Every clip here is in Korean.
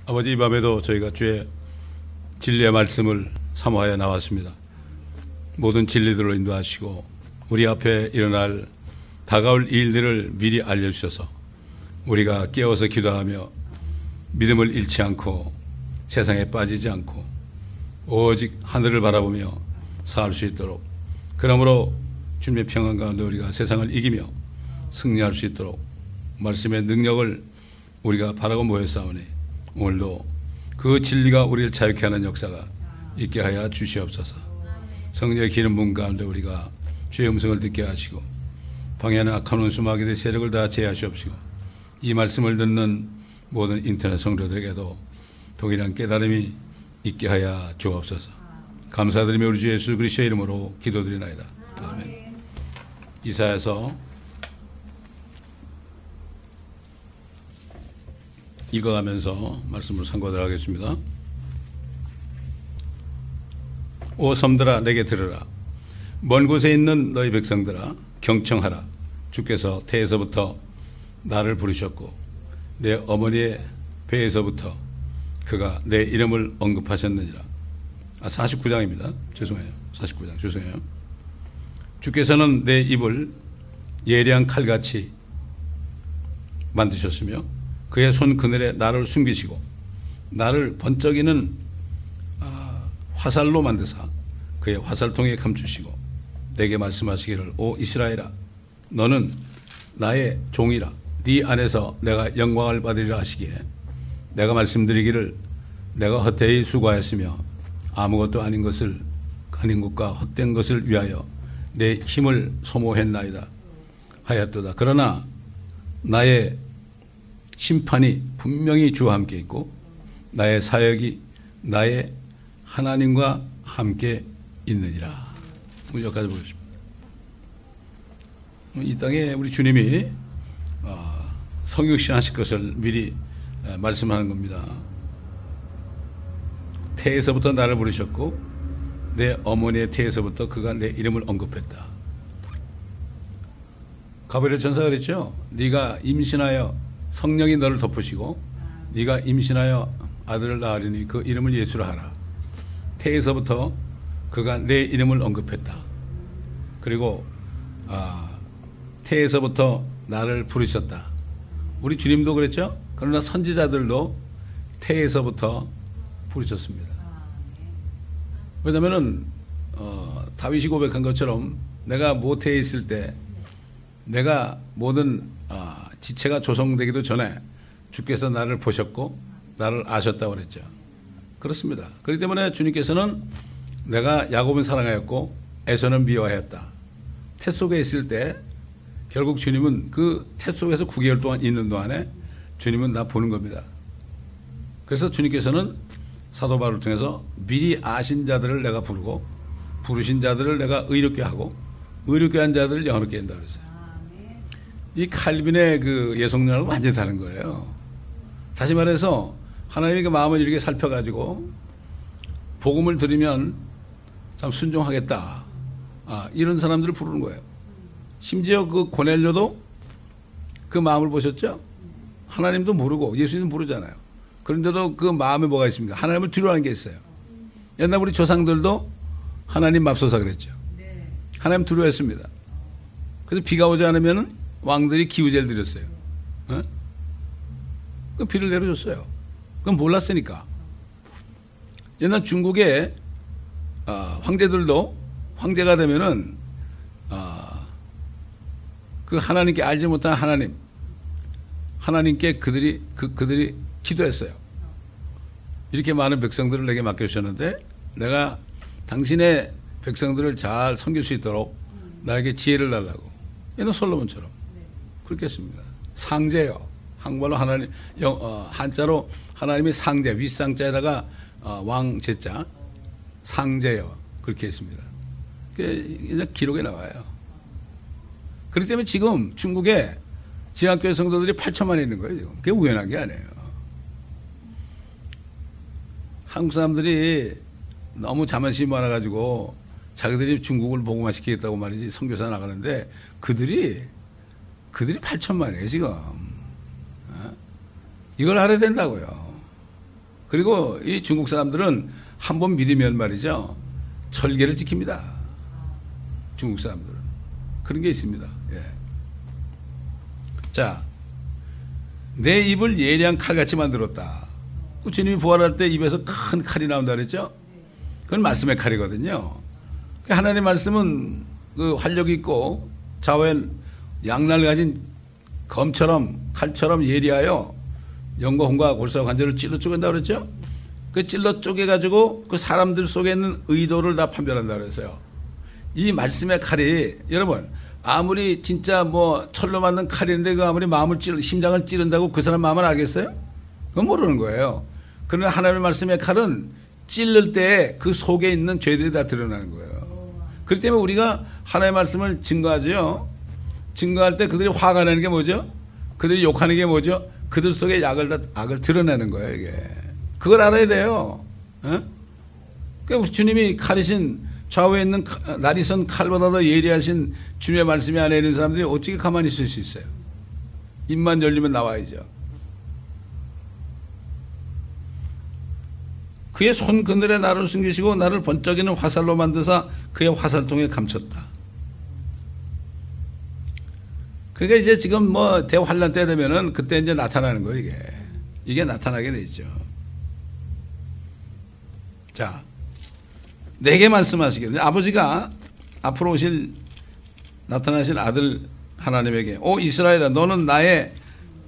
아버지, 이 밤에도 저희가 주의 진리의 말씀을 사모하여 나왔습니다. 모든 진리들로 인도하시고 우리 앞에 일어날 다가올 일들을 미리 알려주셔서 우리가 깨어서 기도하며 믿음을 잃지 않고 세상에 빠지지 않고 오직 하늘을 바라보며 살 수 있도록, 그러므로 주님의 평안 가운데 우리가 세상을 이기며 승리할 수 있도록 말씀의 능력을 우리가 바라고 모였사오니 오늘도 그 진리가 우리를 자유케 하는 역사가 있게 하여 주시옵소서. 성령의 기름 부음 가운데 우리가 주의 음성을 듣게 하시고 방해하는 악한 원수 마귀의 세력을 다 제하시옵시고 이 말씀을 듣는 모든 인터넷 성도들에게도 동일한 깨달음이 있게 하여 주옵소서. 감사드리며 우리 주 예수 그리스도의 이름으로 기도드리나이다. 아멘. 이사야서 읽어가면서 말씀을 상고하도록 하겠습니다. 오 섬들아, 내게 들으라. 먼 곳에 있는 너희 백성들아, 경청하라. 주께서 태에서부터 나를 부르셨고 내 어머니의 배에서부터 그가 내 이름을 언급하셨느니라. 49장입니다. 죄송해요. 49장 죄송해요. 주께서는 내 입을 예리한 칼같이 만드셨으며 그의 손 그늘에 나를 숨기시고 나를 번쩍이는 화살로 만드사 그의 화살통에 감추시고 내게 말씀하시기를 오 이스라엘아, 너는 나의 종이라. 네 안에서 내가 영광을 받으리라 하시기에 내가 말씀드리기를 내가 헛되이 수고하였으며 아무것도 아닌 것과 헛된 것을 위하여 내 힘을 소모했나이다 하였도다. 그러나 나의 심판이 분명히 주와 함께 있고 나의 사역이 나의 하나님과 함께 있느니라. 여기까지 보겠습니다. 이 땅에 우리 주님이 성육신하실 것을 미리 말씀하는 겁니다. 태에서부터 나를 부르셨고 내 어머니의 태에서부터 그가 내 이름을 언급했다. 가브리엘 천사가 그랬죠. 네가 임신하여 성령이 너를 덮으시고 네가 임신하여 아들을 낳으리니 그 이름을 예수라 하라. 태에서부터 그가 내 이름을 언급했다. 그리고 태에서부터 나를 부르셨다. 우리 주님도 그랬죠. 그러나 선지자들도 태에서부터 부르셨습니다. 왜냐하면 다윗이 고백한 것처럼 내가 모태에 있을 때 내가 모든 지체가 조성되기도 전에 주께서 나를 보셨고 나를 아셨다고 그랬죠. 그렇습니다. 그렇기 때문에 주님께서는 내가 야곱은 사랑하였고 에서는 미워하였다. 태 속에 있을 때 결국 주님은 그 태 속에서 9개월 동안 있는 동안에 주님은 나 보는 겁니다. 그래서 주님께서는 사도 바울을 통해서 미리 아신 자들을 내가 부르고 부르신 자들을 내가 의롭게 하고 의롭게 한 자들을 영원롭게 한다 그랬어요. 이 칼빈의 그 예속론하고 완전히 다른 거예요. 다시 말해서 하나님이 그 마음을 이렇게 살펴가지고 복음을 들으면 참 순종하겠다. 이런 사람들을 부르는 거예요. 심지어 그 고넬료도 그 마음을 보셨죠? 하나님도 모르고 예수님 모르잖아요. 그런데도 그 마음에 뭐가 있습니까? 하나님을 두려워하는 게 있어요. 옛날 우리 조상들도 하나님 맙소사 그랬죠. 하나님 두려워했습니다. 그래서 비가 오지 않으면 왕들이 기우제를 드렸어요. 그 비를 내려줬어요. 그건 몰랐으니까. 옛날 중국에 황제들도 황제가 되면은 그 하나님께 알지 못한 하나님께 그들이 기도했어요. 이렇게 많은 백성들을 내게 맡겨주셨는데 내가 당신의 백성들을 잘 섬길 수 있도록 나에게 지혜를 달라고. 얘는 솔로몬처럼 그렇게 했습니다. 상제요. 한국말로 하나님, 한자로 하나님의 상제, 윗상자에다가 왕제자, 상제요. 그렇게 했습니다. 그게 기록에 나와요. 그렇기 때문에 지금 중국에 지하교회 성도들이 8천만 있는 거예요. 지금. 그게 우연한 게 아니에요. 한국 사람들이 너무 자만심이 많아가지고 자기들이 중국을 복음화시키겠다고 말이지 선교사 나가는데 그들이 8천만이에요 지금. 이걸 알아야 된다고요. 그리고 이 중국 사람들은 한 번 믿으면 말이죠, 절개를 지킵니다. 중국 사람들은 그런 게 있습니다. 예. 자, 내 입을 예리한 칼같이 만들었다. 주님이 부활할 때 입에서 큰 칼이 나온다 그랬죠? 그건 말씀의 칼이거든요. 하나님의 말씀은 그 활력이 있고 좌우엔 양날을 가진 검처럼 칼처럼 예리하여 영과 혼과 골수와 관절을 찔러 쪼갠다 그랬죠? 그 찔러 쪼개가지고 그 사람들 속에 있는 의도를 다 판별한다 그랬어요. 이 말씀의 칼이 여러분 아무리 진짜 뭐 철로 만든 칼인데 그 아무리 마음을 심장을 찌른다고 그 사람 마음을 알겠어요? 그건 모르는 거예요. 그러나 하나님의 말씀의 칼은 찔를 때 그 속에 있는 죄들이 다 드러나는 거예요. 그렇기 때문에 우리가 하나님의 말씀을 증거하죠. 증거할 때 그들이 화가 나는 게 뭐죠? 그들이 욕하는 게 뭐죠? 그들 속에 악을 드러내는 거예요, 이게. 그걸 알아야 돼요. 그러니까 주님이 칼이신 좌우에 있는 날이 선 칼보다 더 예리하신 주님의 말씀이 안에 있는 사람들이 어떻게 가만히 있을 수 있어요? 입만 열리면 나와야죠. 그의 손 그늘에 나를 숨기시고 나를 번쩍이는 화살로 만드사 그의 화살통에 감췄다. 그러니까 이제 지금 뭐 대환란 때 되면은 그때 이제 나타나는 거예요, 이게 나타나게 되죠. 자, 내게 말씀하시기를 아버지가 앞으로 나타나실 아들 하나님에게 오 이스라엘아 너는 나의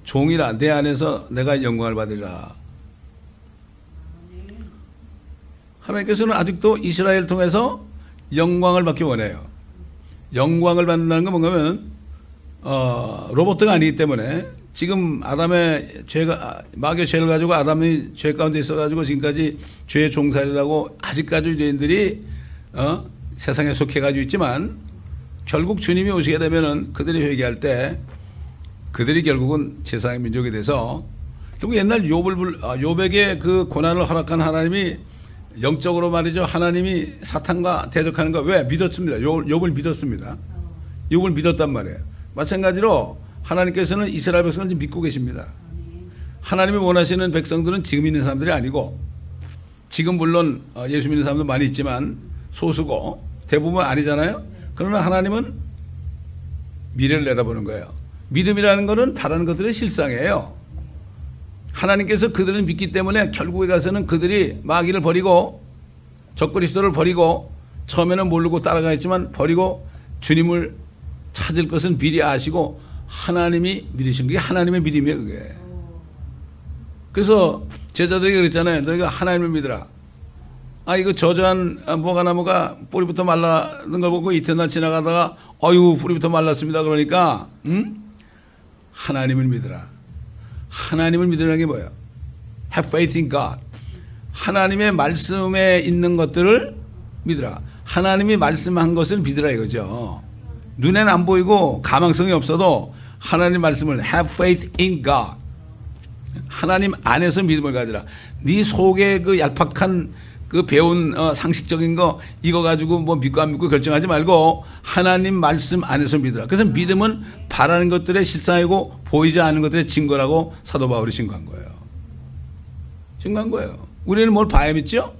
종이라 내 안에서 내가 영광을 받으리라. 하나님께서는 아직도 이스라엘을 통해서 영광을 받기 원해요. 영광을 받는다는 건 뭔가면 로봇가 아니기 때문에 지금 아담의 마귀의 죄를 가지고 아담이 죄 가운데 있어가지고 지금까지 죄의 종살이라고 아직까지 유대인들이 세상에 속해가지고 있지만 결국 주님이 오시게 되면은 그들이 회개할 때 그들이 결국은 제사장의 민족이 돼서 결국 옛날 욥에게 그 고난을 허락한 하나님이 영적으로 말이죠. 하나님이 사탄과 대적하는 거 왜 믿었습니다. 욥을 믿었습니다. 욥을 믿었단 말이에요. 마찬가지로 하나님께서는 이스라엘 백성을 믿고 계십니다. 하나님이 원하시는 백성들은 지금 있는 사람들이 아니고 지금 물론 예수 믿는 사람도 많이 있지만 소수고 대부분 아니잖아요. 그러나 하나님은 미래를 내다보는 거예요. 믿음이라는 것은 바라는 것들의 실상이에요. 하나님께서 그들을 믿기 때문에 결국에 가서는 그들이 마귀를 버리고 적그리스도를 버리고 처음에는 모르고 따라가겠지만 버리고 주님을 찾을 것은 미리 아시고 하나님이 믿으신 게 하나님의 믿음이에요, 그게. 그래서 제자들에게 그랬잖아요. 너희가 하나님을 믿으라. 이거 저주한 무화과나무가 뿌리부터 말라는 걸 보고 이튿날 지나가다가 어휴 뿌리부터 말랐습니다. 그러니까 하나님을 믿으라. 하나님을 믿으라는 게 뭐예요? Have faith in God. 하나님의 말씀에 있는 것들을 믿으라. 하나님이 말씀한 것을 믿으라 이거죠. 눈에는 안 보이고 가망성이 없어도 하나님 말씀을 have faith in God. 하나님 안에서 믿음을 가지라. 네 속에 그 얄팍한 그 배운 상식적인 거 이거 가지고 뭐 믿고 안 믿고 결정하지 말고 하나님 말씀 안에서 믿으라. 그래서 믿음은 바라는 것들의 실상이고 보이지 않는 것들의 증거라고 사도 바울이 증거한 거예요. 증거한 거예요. 우리는 뭘 봐야 믿죠?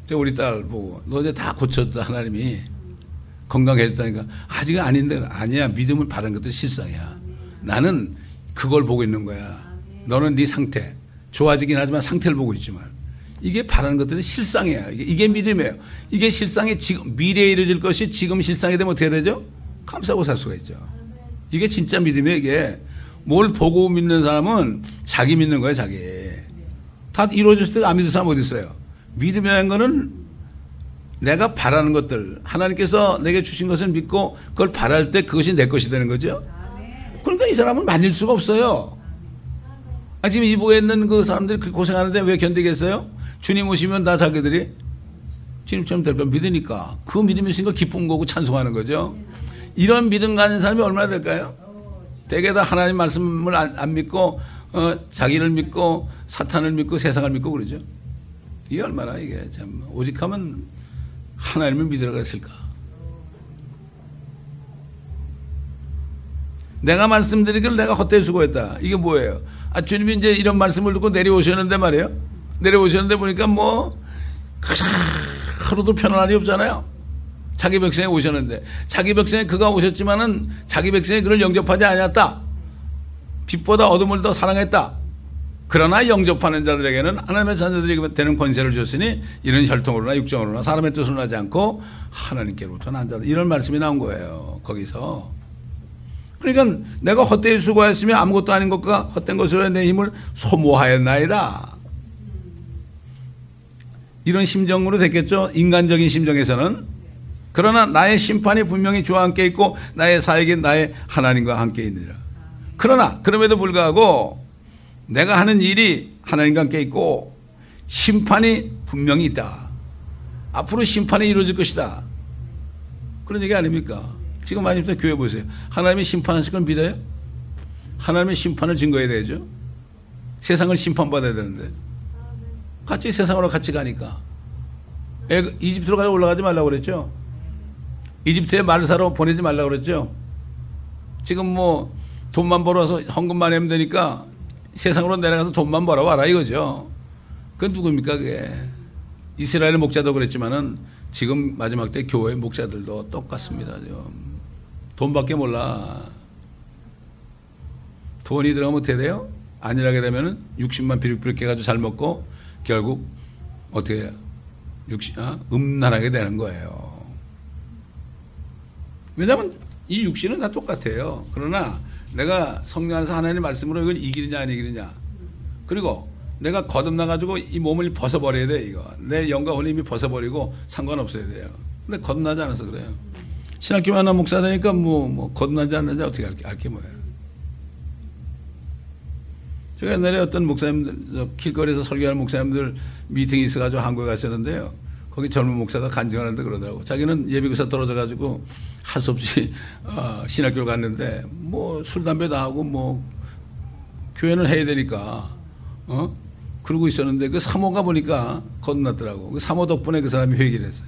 제가 우리 딸 보고 너 이제 다 고쳤다 하나님이 건강해졌다니까 아직은 아닌데 아니야. 믿음을 바라는 것들이 실상이야. 나는 그걸 보고 있는 거야. 너는 네 상태 좋아지긴 하지만 상태를 보고 있지만 이게 바라는 것들은 실상이야. 이게 믿음이에요. 이게 실상이 지금 미래에 이루어질 것이 지금 실상이 되면 어떻게 되죠? 감사하고 살 수가 있죠. 이게 진짜 믿음이에요. 이게 뭘 보고 믿는 사람은 자기 믿는 거예요. 자기. 다 이루어졌을 때 안 믿는 사람 어디 있어요? 믿음이라는 거는 내가 바라는 것들 하나님께서 내게 주신 것을 믿고 그걸 바랄 때 그것이 내 것이 되는 거죠. 그러니까 이 사람은 만질 수가 없어요. 지금 이북에 있는 그 사람들이 그렇게 고생하는데 왜 견디겠어요? 주님 오시면 다 자기들이 주님처럼 될 걸 믿으니까 그 믿음이 있으니까 기쁜 거고 찬송하는 거죠. 이런 믿음 가진 사람이 얼마나 될까요? 대개 다 하나님 말씀을 안 믿고 자기를 믿고 사탄을 믿고 세상을 믿고 그러죠. 이게 얼마나 이게 참 오직하면 하나님을 믿으라 그랬을까. 내가 말씀드리기를 내가 헛되이 수고했다. 이게 뭐예요? 주님이 이제 이런 말씀을 듣고 내려오셨는데 말이에요. 내려오셨는데 보니까 뭐 하루도 편한 날이 없잖아요. 자기 백성에 오셨는데 자기 백성에 그가 오셨지만은 자기 백성에 그를 영접하지 않았다. 빛보다 어둠을 더 사랑했다. 그러나 영접하는 자들에게는 하나님의 자녀들이 되는 권세를 줬으니 이런 혈통으로나 육정으로나 사람의 뜻으로 하지 않고 하나님께로부터 난 자들. 이런 말씀이 나온 거예요. 거기서. 그러니까 내가 헛되이 수고하였으며 아무것도 아닌 것과 헛된 것으로 내 힘을 소모하였나이다. 이런 심정으로 됐겠죠. 인간적인 심정에서는. 그러나 나의 심판이 분명히 주와 함께 있고 나의 사역이 나의 하나님과 함께 있느니라. 그러나 그럼에도 불구하고 내가 하는 일이 하나님과 함께 있고 심판이 분명히 있다. 앞으로 심판이 이루어질 것이다. 그런 얘기 아닙니까? 지금 많이 교회 보세요. 하나님이 심판하실 걸 믿어요? 하나님의 심판을 증거해야 되죠. 세상을 심판받아야 되는데 같이 세상으로 같이 가니까 이집트로 가서 올라가지 말라고 그랬죠. 이집트에 말을 사러 보내지 말라고 그랬죠. 지금 뭐 돈만 벌어서 헌금만 하면 되니까 세상으로 내려가서 돈만 벌어와라 이거죠. 그건 누굽니까 그게. 이스라엘 목자도 그랬지만은 지금 마지막 때 교회 목자들도 똑같습니다. 돈밖에 몰라. 돈이 들어가면 어떻게 돼요? 안일하게 되면은 60만 비룩비룩 해가지고 잘 먹고 결국 어떻게 해요? 음란하게 되는 거예요. 왜냐하면 이 육신은 다 똑같아요. 그러나 내가 성령 안에서 하나님의 말씀으로 이걸 이기느냐 안 이기느냐. 그리고 내가 거듭나가지고 이 몸을 벗어버려야 돼. 이거 내 영과 혼이 이미 벗어버리고 상관없어야 돼요. 근데 거듭나지 않아서 그래요. 신학교 하나 목사 되니까 뭐 거듭나지 않는지 어떻게 알게 뭐예요. 제가 옛날에 어떤 목사님들 길거리에서 설교하는 목사님들 미팅이 있어가지고 한국에 갔었는데요. 거기 젊은 목사가 간증하는데 그러더라고. 자기는 예비교사 떨어져가지고 할 수 없이 신학교를 갔는데 뭐 술 담배 다 하고 뭐 교회는 해야 되니까 그러고 있었는데 그 사모가 보니까 거듭났더라고. 그 사모 덕분에 그 사람이 회개를 했어요.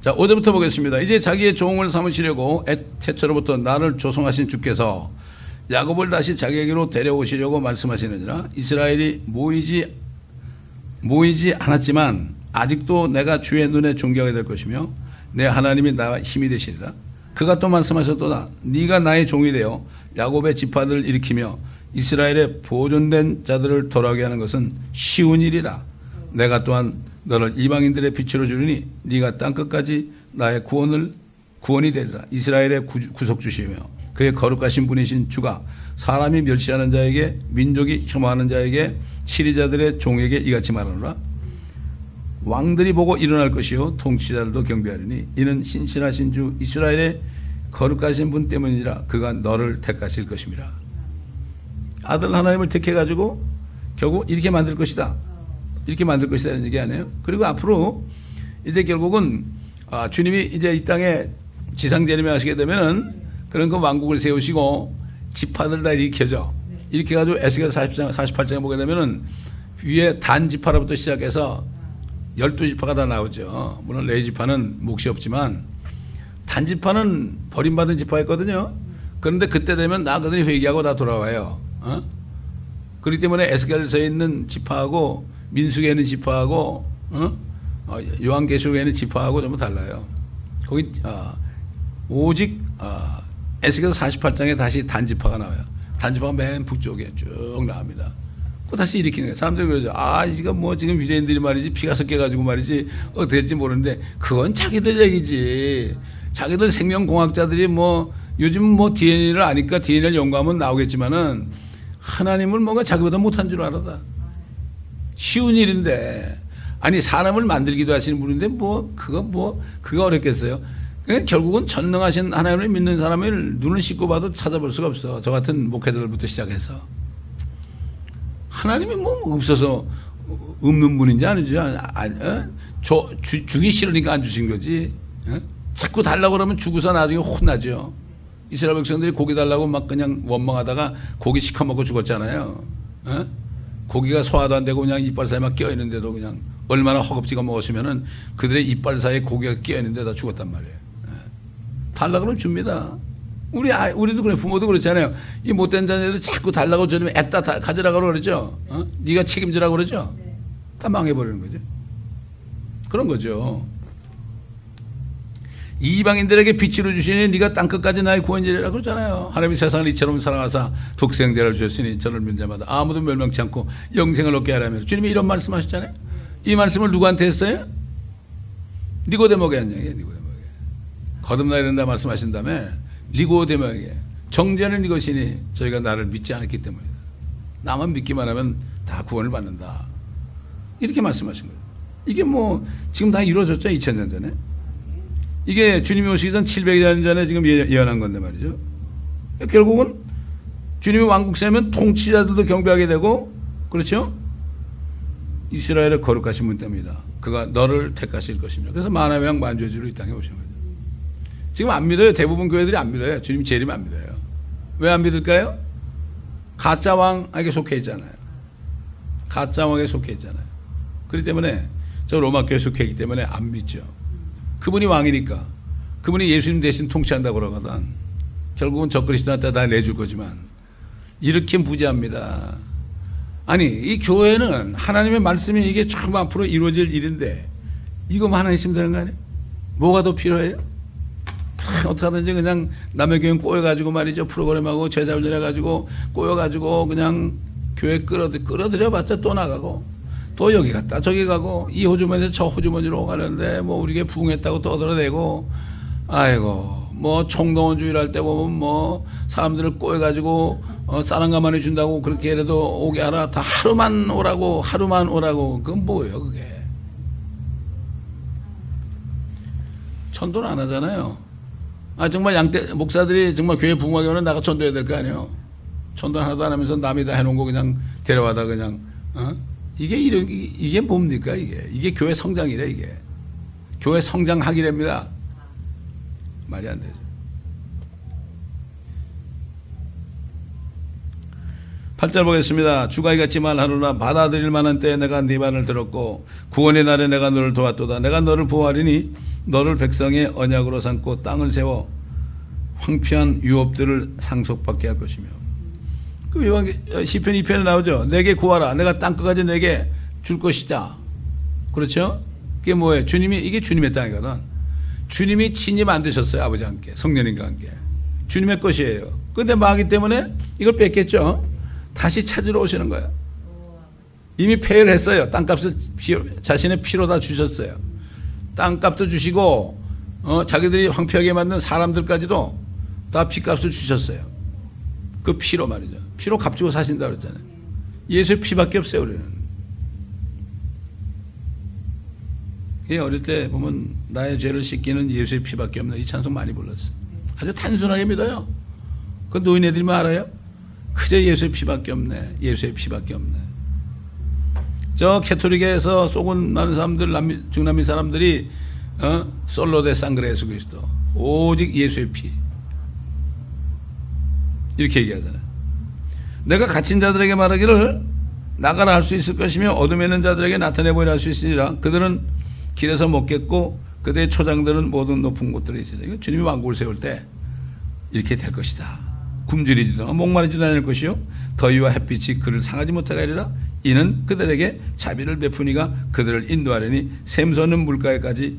자, 5절부터 보겠습니다. 이제 자기의 종을 삼으시려고 태초로부터 나를 조성하신 주께서 야곱을 다시 자기에게로 데려오시려고 말씀하시느니라. 이스라엘이 모이지 않았지만 아직도 내가 주의 눈에 존귀하게 될 것이며 내 하나님이 나와 힘이 되시리라. 그가 또 말씀하셨도다. 네가 나의 종이 되어 야곱의 지파들을 일으키며 이스라엘의 보존된 자들을 돌아오게 하는 것은 쉬운 일이라. 내가 또한 너를 이방인들의 빛으로 주리니 네가 땅끝까지 나의 구원이 되리라. 이스라엘의 구속주시며 그의 거룩하신 분이신 주가 사람이 멸시하는 자에게 민족이 혐오하는 자에게 치리자들의 종에게 이같이 말하노라. 왕들이 보고 일어날 것이요 통치자들도 경배하리니 이는 신실하신 주 이스라엘의 거룩하신 분 때문이라. 그가 너를 택하실 것입니다. 아들 하나님을 택해가지고 결국 이렇게 만들 것이다. 이렇게 만들 것이다 이런 얘기 아니에요. 그리고 앞으로 이제 결국은 주님이 이제 이 땅에 지상재림에 하시게 되면은 그런 그 왕국을 세우시고 지파들 다 일으켜져. 이렇게 해가지고 에스겔 48장에 보게 되면은 위에 단 지파로부터 시작해서 12지파가 다 나오죠. 물론 레위지파는 몫이 없지만 단 지파는 버림받은 지파였거든요. 그런데 그때 되면 나그들이 회개하고 다 돌아와요. 그렇기 때문에 에스겔서에 있는 지파하고 민수기에 있는 지파하고 요한계시록에 있는 지파하고 전부 달라요. 거기 오직 에스겔 48장에 다시 단지파가 나와요. 단지파가 맨 북쪽에 쭉 나옵니다. 그 다시 일으키는 거예요. 사람들이 그러죠. 이거 뭐 지금 유대인들이 말이지 피가 섞여가지고 말이지 어떻게 될지 모르는데 그건 자기들 얘기지. 자기들 생명공학자들이 뭐 요즘 뭐 DNA를 아니까 DNA를 연구하면 나오겠지만은 하나님을 뭔가 자기보다 못한 줄 알아다. 쉬운 일인데 아니 사람을 만들기도 하시는 분인데 그거 어렵겠어요. 그러니까 결국은 전능하신 하나님을 믿는 사람을 눈을 씻고 봐도 찾아볼 수가 없어. 저 같은 목회자들부터 시작해서 하나님이 뭐 없어서 없는 분인지 아니지. 주기 싫으니까 안 주신 거지. 자꾸 달라고 그러면 주고서 나중에 혼나죠. 이스라엘 백성들이 고기 달라고 막 그냥 원망하다가 고기 시커멓고 죽었잖아요. 고기가 소화도 안 되고 그냥 이빨 사이에 막 껴있는데도 그냥 얼마나 허겁지겁 먹었으면은 그들의 이빨 사이에 고기가 껴있는데 다 죽었단 말이에요. 달라 그러면 줍니다. 우리도 그래. 부모도 그렇잖아요. 이 못된 자녀들 자꾸 달라고 저러면 애따 가져라고 그러죠. 네가 책임지라고 그러죠. 다 망해버리는 거죠. 그런 거죠. 이방인들에게 빛으로 주시니 네가 땅끝까지 나의 구원이라 그러잖아요. 하나님이 세상을 이처럼 사랑하사 독생자를 주셨으니 저를 믿는 자마다 아무도 멸망치 않고 영생을 얻게 하라며 주님이 이런 말씀하셨잖아요. 이 말씀을 누구한테 했어요? 니고데모에게 한 얘기예요. 니고데모에게. 거듭나야 된다 말씀하신 다음에 니고데모에게 정죄는 이것이니 저희가 나를 믿지 않았기 때문이다. 나만 믿기만 하면 다 구원을 받는다. 이렇게 말씀하신 거예요. 이게 뭐 지금 다 이루어졌죠. 2000년 전에. 이게 주님이 오시기 전 700년 전에 지금 예언한 건데 말이죠. 결국은 주님이 왕국 세우면 통치자들도 경배하게 되고, 그렇죠? 이스라엘의 거룩하신 분 때문이다. 그가 너를 택하실 것입니다. 그래서 만왕의 왕 만주의주로 이 땅에 오신 거죠. 지금 안 믿어요. 대부분 교회들이 안 믿어요. 주님 재림 안 믿어요. 왜 안 믿을까요? 가짜 왕에게 속해 있잖아요. 가짜 왕에게 속해 있잖아요. 그렇기 때문에 저 로마 교회에 속해 있기 때문에 안 믿죠. 그분이 왕이니까, 그분이 예수님 대신 통치한다고 그러거든. 결국은 저 그리스도한테 다 내줄 거지만 이렇게 무지합니다. 아니, 이 교회는 하나님의 말씀이 이게 참 앞으로 이루어질 일인데 이거만 하나 있으면 되는 거 아니에요? 뭐가 더 필요해요? 어떻게 하든지 그냥 남의 교회 꼬여가지고 말이죠. 프로그램하고 제자 훈련해가지고 꼬여가지고 그냥 교회 끌어들여봤자 또 나가고 또 여기 갔다 저기 가고 이 호주머니에서 저 호주머니로 가는데 뭐 우리게 부흥했다고 떠들어대고, 아이고 뭐 총동원주의를 할 때 보면 뭐 사람들을 꼬여가지고 쌀한가마니 준다고 그렇게 해도 오게 하라. 다 하루만 오라고. 그건 뭐예요 그게. 전도는 안 하잖아요. 정말 양떼 목사들이 정말 교회 부흥하게 오면 나가 전도해야 될 거 아니에요. 전도 하나도 안 하면서 남이 다 해놓은 거 그냥 데려와다 그냥 이게 뭡니까 이게 교회 성장이래. 이게 교회 성장하기랍니다. 말이 안 되죠. 8절 보겠습니다. 주가 이같이 말하노라. 받아들일 만한 때에 내가 네 말을 들었고 구원의 날에 내가 너를 도왔도다. 내가 너를 보호하리니 너를 백성의 언약으로 삼고 땅을 세워 황폐한 유업들을 상속받게 할 것이며. 그 시편 2편에 나오죠. 내게 구하라. 내가 땅끝까지 내게 줄 것이다. 그렇죠? 그게 뭐예요? 이게 주님의 땅이거든. 주님이 친히 만드셨어요. 아버지와 함께, 성령님과 함께. 주님의 것이에요. 그런데 마귀 때문에 이걸 뺏겠죠. 다시 찾으러 오시는 거예요. 이미 폐를 했어요. 땅값을 자신의 피로 다 주셨어요. 땅값도 주시고 자기들이 황폐하게 만든 사람들까지도 다 피값을 주셨어요. 그 피로 말이죠. 피로 값주고 사신다 그랬잖아요. 예수의 피밖에 없어요. 우리는. 어릴 때 보면 나의 죄를 씻기는 예수의 피밖에 없네. 이 찬송 많이 불렀어요. 아주 단순하게 믿어요. 그 노인애들만 알아요. 그저 예수의 피밖에 없네. 예수의 피밖에 없네. 저 캐토릭에서 쏘곤 나는 사람들, 중남미 사람들이 솔로 데 상그레 예수 그리스도, 오직 예수의 피, 이렇게 얘기하잖아요. 내가 갇힌 자들에게 말하기를 나가라 할 수 있을 것이며 어둠에 있는 자들에게 나타내 보이라 할 수 있으리라. 그들은 길에서 먹겠고 그들의 초장들은 모든 높은 곳들에 있으리라. 이거 주님이 왕국을 세울 때 이렇게 될 것이다. 굶주리지도 목마르지도 않을 것이요 더위와 햇빛이 그를 상하지 못하게 하리라. 이는 그들에게 자비를 베푸니가 그들을 인도하려니 샘솟는 물가에까지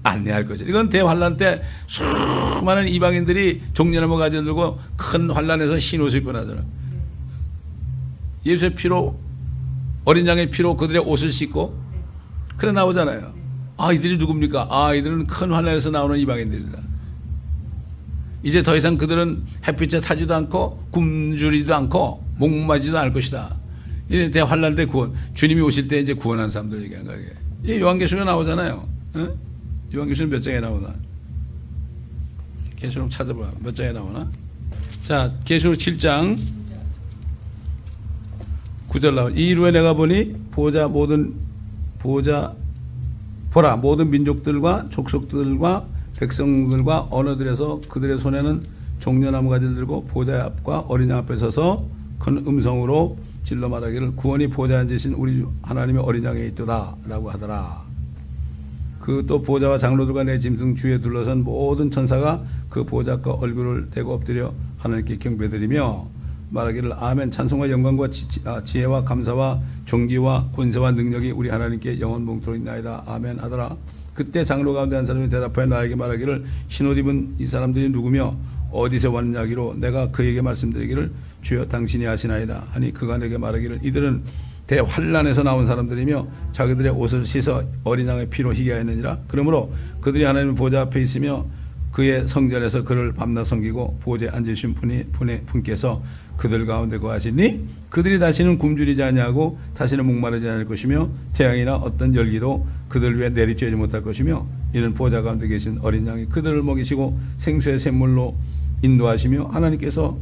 안내할 것이다. 이건 대환란 때 수많은 이방인들이 종려나무 가지 들고 큰 환란에서 흰 옷을 입고 나잖아. 예수의 피로, 어린 양의 피로 그들의 옷을 씻고 그래 나오잖아요. 이들이 누굽니까? 이들은 큰 환란에서 나오는 이방인들이다. 이제 더 이상 그들은 햇빛에 타지도 않고 굶주리지도 않고 목마지도 않을 것이다. 이제 대환란 때 구원, 주님이 오실 때 이제 구원한 사람들 얘기하는 거예요. 이 요한계시록에 나오잖아요. 요한계시록 몇 장에 나오나? 계시록 찾아봐. 몇 장에 나오나? 자, 계시록 7장 9절 나와. 이 이후에 내가 보니 보라 모든 민족들과 족속들과 백성들과 언어들에서 그들의 손에는 종려나무 가지를 들고 보좌 앞과 어린 양 앞에 서서 큰 음성으로 질러 말하기를 구원이 보좌에 앉으신 우리 하나님의 어린 양에 있도다 라고 하더라. 그 또 보좌와 장로들과 내 짐승 주에 둘러선 모든 천사가 그 보좌과 얼굴을 대고 엎드려 하나님께 경배드리며 말하기를 아멘. 찬송과 영광과 지혜와 감사와 존귀와 권세와 능력이 우리 하나님께 영원 몽토록 있나이다. 아멘 하더라. 그때 장로 가운데 한 사람이 대답하여 나에게 말하기를 흰옷 입은 이 사람들이 누구며 어디서 왔느냐기로 내가 그에게 말씀드리기를 주여 당신이 아시나이다 하니 그가 내게 말하기를 이들은 대환란에서 나온 사람들이며 자기들의 옷을 씻어 어린 양의 피로 희게 하였느니라. 그러므로 그들이 하나님의 보좌 앞에 있으며 그의 성전에서 그를 밤낮 섬기고 보좌에 앉으신 분께서 그들 가운데 거하시니 그들이 다시는 굶주리지 아니하고 다시는 목마르지 않을 것이며 태양이나 어떤 열기도 그들 위에 내리쬐지 못할 것이며 이는 보좌 가운데 계신 어린 양이 그들을 먹이시고 생수의 샘물로 인도하시며 하나님께서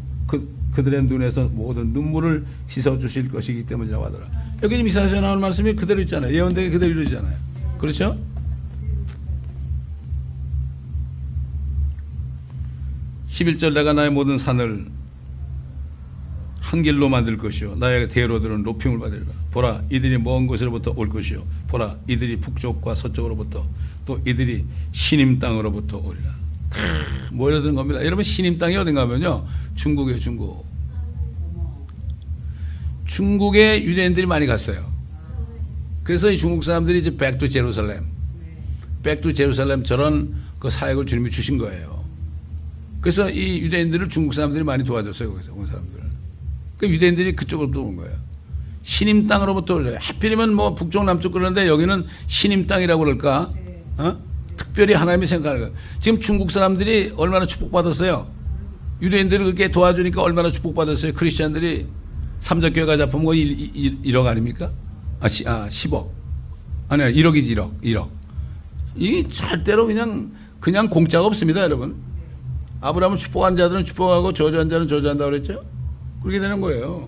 그들의 눈에서 모든 눈물을 씻어 주실 것이기 때문이라고 하더라. 여기 지금 이사야서 나오는 말씀이 그대로 있잖아요. 예언되게 그대로 이루어지잖아요. 그렇죠? (11절) 내가 나의 모든 산을 한 길로 만들 것이요 나의 대로들은 높임을 받으리라. 보라 이들이 먼 곳으로부터 올 것이요 보라 이들이 북쪽과 서쪽으로부터 또 이들이 시님 땅으로부터 오리라. 모여드는 겁니다. 여러분 시님 땅이 어딘가 하면요 중국이에요. 중국에 유대인들이 많이 갔어요. 그래서 이 중국 사람들이 이제 back to Jerusalem 저런 그 사역을 주님이 주신 거예요. 그래서 이 유대인들을 중국 사람들이 많이 도와줬어요. 거기서 온 사람들. 그 유대인들이 그쪽으로 온 거예요. 신임 땅으로부터 올려요. 하필이면 뭐 북쪽 남쪽 그러는데 여기는 신임 땅이라고 그럴까? 특별히 하나님이 생각하는 거예요. 지금 중국 사람들이 얼마나 축복받았어요. 유대인들을 그렇게 도와주니까 얼마나 축복받았어요. 크리스찬들이 삼적교회가 잡으면 뭐 1억 아닙니까? 10억. 아니야 1억이지 1억. 이게 절대로 그냥 공짜가 없습니다. 여러분. 아브라함을 축복한 자들은 축복하고 저주한 자는 저주한다고 그랬죠. 그렇게 되는 거예요.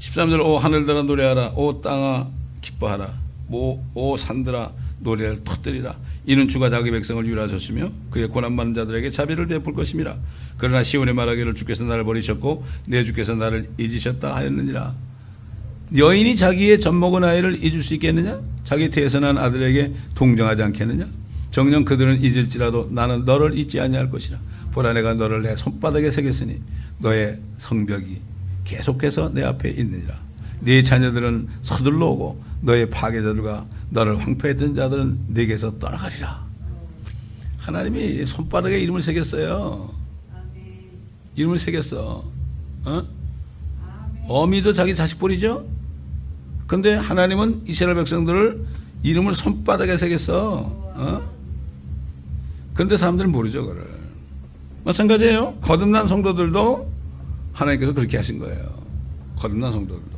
13절 오 하늘들아 노래하라. 오 땅아 기뻐하라. 오 산들아 노래를 터뜨리라. 이는 주가 자기 백성을 위로하셨으며 그의 고난받는 자들에게 자비를 베풀 것임이라. 그러나 시온에 말하기를 주께서 나를 버리셨고 내 주께서 나를 잊으셨다 하였느니라. 여인이 자기의 젖먹은 아이를 잊을 수 있겠느냐? 자기 태어난 아들에게 동정하지 않겠느냐? 정녕 그들은 잊을지라도 나는 너를 잊지 아니할 것이라. 보라 내가 너를 내 손바닥에 새겼으니 너의 성벽이 계속해서 내 앞에 있느니라. 네 자녀들은 서둘러 오고 너의 파괴자들과 너를 황폐했던 자들은 네게서 떠나가리라. 하나님이 손바닥에 이름을 새겼어요. 이름을 새겼어. 어미도 자기 자식 버리죠. 그런데 하나님은 이스라엘 백성들을 이름을 손바닥에 새겼어. 그런데 사람들은 모르죠. 그걸. 마찬가지예요. 거듭난 성도들도 하나님께서 그렇게 하신 거예요. 거듭난 성도들도.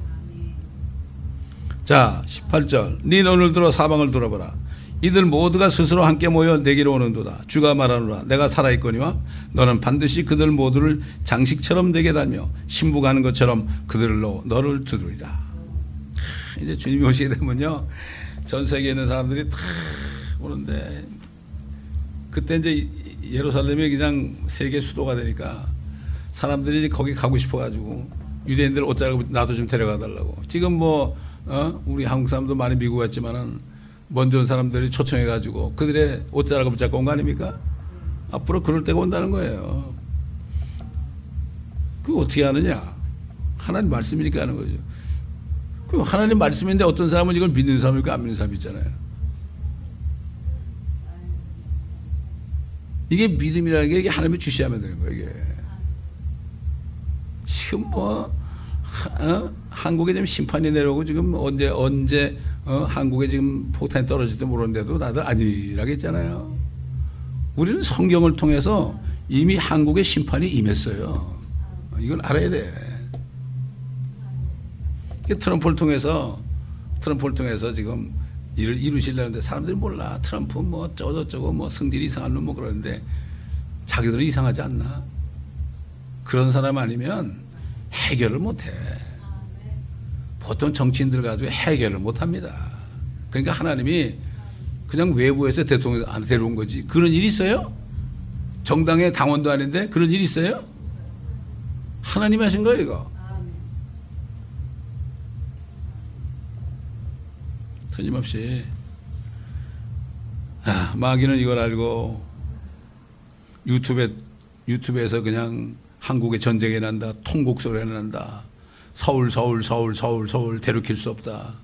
자 18절 네 눈을 들어 사방을 돌아보라. 이들 모두가 스스로 함께 모여 내게로 오는도다. 주가 말하노라. 내가 살아있거니와 너는 반드시 그들 모두를 장식처럼 내게 달며 신부가 하는 것처럼 그들로 너를 두드리라. 이제 주님이 오시게 되면요 전 세계에 있는 사람들이 다 오는데 그때 이제 예루살렘이 그냥 세계 수도가 되니까 사람들이 거기 가고 싶어가지고 유대인들 옷 자르고 나도 좀 데려가 달라고. 지금 뭐 우리 한국 사람도 많이 미국 왔지만은 먼저 온 사람들이 초청해가지고 그들의 옷 자르고 붙잡고 온 거 아닙니까? 앞으로 그럴 때가 온다는 거예요. 그거 어떻게 하느냐? 하나님 말씀이니까 하는 거죠. 그 하나님 말씀인데 어떤 사람은 이걸 믿는 사람이고 안 믿는 사람이 있잖아요. 이게 믿음이라는 게 이게 하나님이 주시하면 되는 거예요. 이게 지금 뭐 한국에 지금 심판이 내려오고 지금 언제 한국에 지금 폭탄이 떨어질지 모르는데도 다들 안일하게 있잖아요. 우리는 성경을 통해서 이미 한국에 심판이 임했어요. 이걸 알아야 돼. 트럼프를 통해서 지금 일을 이루시려는데 사람들이 몰라. 트럼프 뭐 어쩌고 뭐 성질이 이상한 놈 뭐 그러는데 자기들은 이상하지 않나? 그런 사람 아니면 해결을 못해. 보통 정치인들 가지고 해결을 못합니다. 그러니까 하나님이 그냥 외부에서 대통령 안 데려온 거지. 그런 일이 있어요? 정당의 당원도 아닌데 그런 일이 있어요? 하나님이 하신 거예요 이거. 끊임없이. 마귀는 이걸 알고 유튜브에서 그냥 한국의 전쟁이 난다, 통곡 소리가 난다, 서울 대륙킬 수 없다.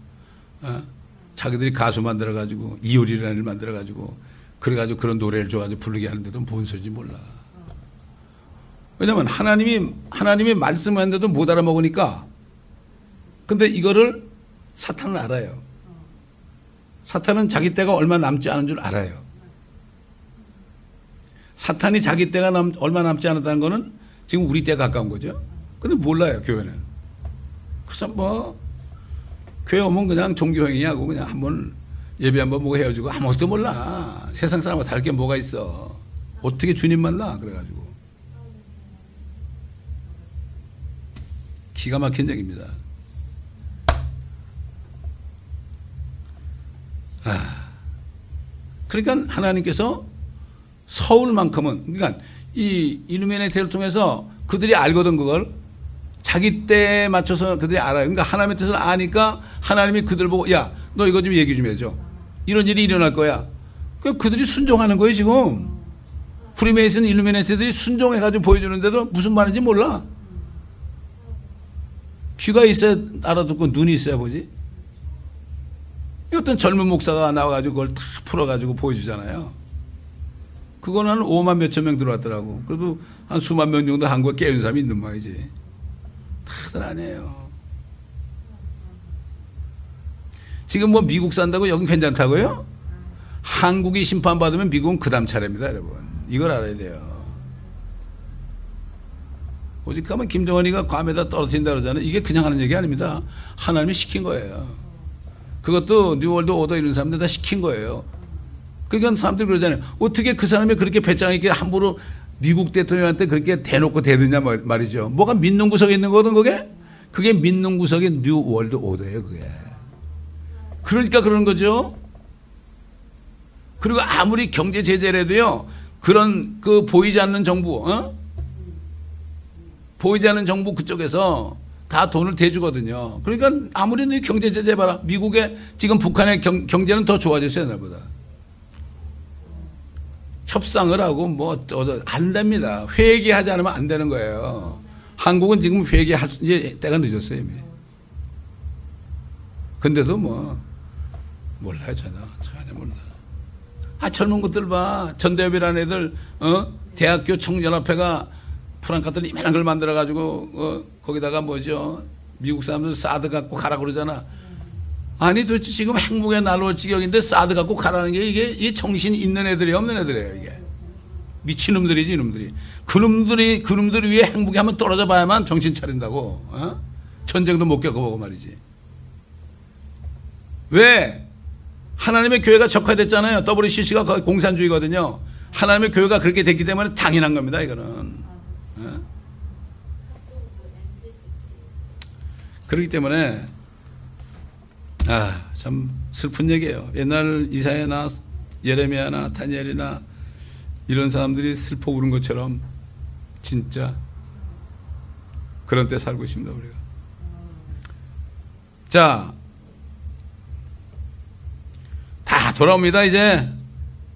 자기들이 가수 만들어가지고 이효리라는 일 만들어가지고 그래가지고 그런 노래를 줘가지고 부르게 하는데도 뭔 소리인지 몰라. 왜냐면 하나님이 말씀하는데도 못 알아먹으니까. 근데 이거를 사탄은 알아요. 사탄은 자기 때가 얼마 남지 않은 줄 알아요. 사탄이 자기 때가 얼마 남지 않았다는 거는 지금 우리 때에 가까운 거죠. 근데 몰라요, 교회는. 그래서 뭐 교회 오면 그냥 종교행위하고 그냥 한번 예배 한번 보고 헤어지고 아무것도 몰라. 세상 사람과 다를 게 뭐가 있어. 어떻게 주님 만나. 그래가지고 기가 막힌 얘기입니다. 그러니까 하나님께서 서울만큼은, 그러니까 이 일루미네이트를 통해서 그들이 알거든. 그걸 자기 때에 맞춰서 그들이 알아요. 그러니까 하나님의 뜻을 아니까 하나님이 그들 보고 야, 너 이거 좀 얘기 좀 해줘. 이런 일이 일어날 거야. 그들이 순종하는 거예요. 지금 프리메이슨 일루미네이트들이 순종해가지고 보여주는데도 무슨 말인지 몰라. 귀가 있어야 알아듣고 눈이 있어야 보지. 어떤 젊은 목사가 나와가지고 그걸 다 풀어가지고 보여주잖아요. 그거는 한 5만 몇천 명 들어왔더라고. 그래도 한 수만 명 정도 한국에 깨운 사람이 있는 모양이지. 다들 아니에요. 지금 뭐 미국 산다고 여기 괜찮다고요? 한국이 심판받으면 미국은 그 다음 차례입니다, 여러분. 이걸 알아야 돼요. 오직 하면 김정은이가 괌에다 떨어뜨린다 그러잖아요. 이게 그냥 하는 얘기 아닙니다. 하나님이 시킨 거예요. 그것도 뉴월드 오더 이런 사람들 다 시킨 거예요. 그러니까 사람들이 그러잖아요. 어떻게 그 사람이 그렇게 배짱 있게 함부로 미국 대통령한테 그렇게 대놓고 대드냐 말이죠. 뭐가 믿는 구석에 있는 거거든, 그게? 그게 믿는 구석의 뉴월드 오더예요, 그게. 그러니까 그런 거죠. 그리고 아무리 경제 제재를 해도요, 그런 보이지 않는 정부, 보이지 않는 정부 그쪽에서 다 돈을 대주거든요. 그러니까 아무리 너 경제 제재 봐라. 미국의 지금 북한의 경제는 더 좋아졌어요, 나보다. 협상을 하고 뭐 안 됩니다. 회개하지 않으면 안 되는 거예요. 한국은 지금 회개할 이제 때가 늦었어요, 이미. 근데도 뭐 몰라요, 전혀 몰라. 젊은 것들 봐. 전대협이라는 애들, 대학교 청년협회가 프랑카들 이만한 걸 만들어가지고, 거기다가 뭐죠? 미국 사람들 사드 갖고 가라 그러잖아. 아니, 도대체 지금 핵무기에 날아올 지경인데 사드 갖고 가라는 게 이게 정신 있는 애들이 없는 애들이에요, 이게. 미친놈들이지, 이놈들이. 그놈들이 위에 핵무기 한번 떨어져 봐야만 정신 차린다고, 전쟁도 못 겪어보고 말이지. 왜? 하나님의 교회가 적화됐잖아요. WCC가 거의 공산주의거든요. 하나님의 교회가 그렇게 됐기 때문에 당연한 겁니다, 이거는. 그렇기 때문에 참 슬픈 얘기예요. 옛날 이사야나 예레미야나 다니엘이나 이런 사람들이 슬퍼 울은 것처럼 진짜 그런 때 살고 있습니다, 우리가. 자, 다 돌아옵니다. 이제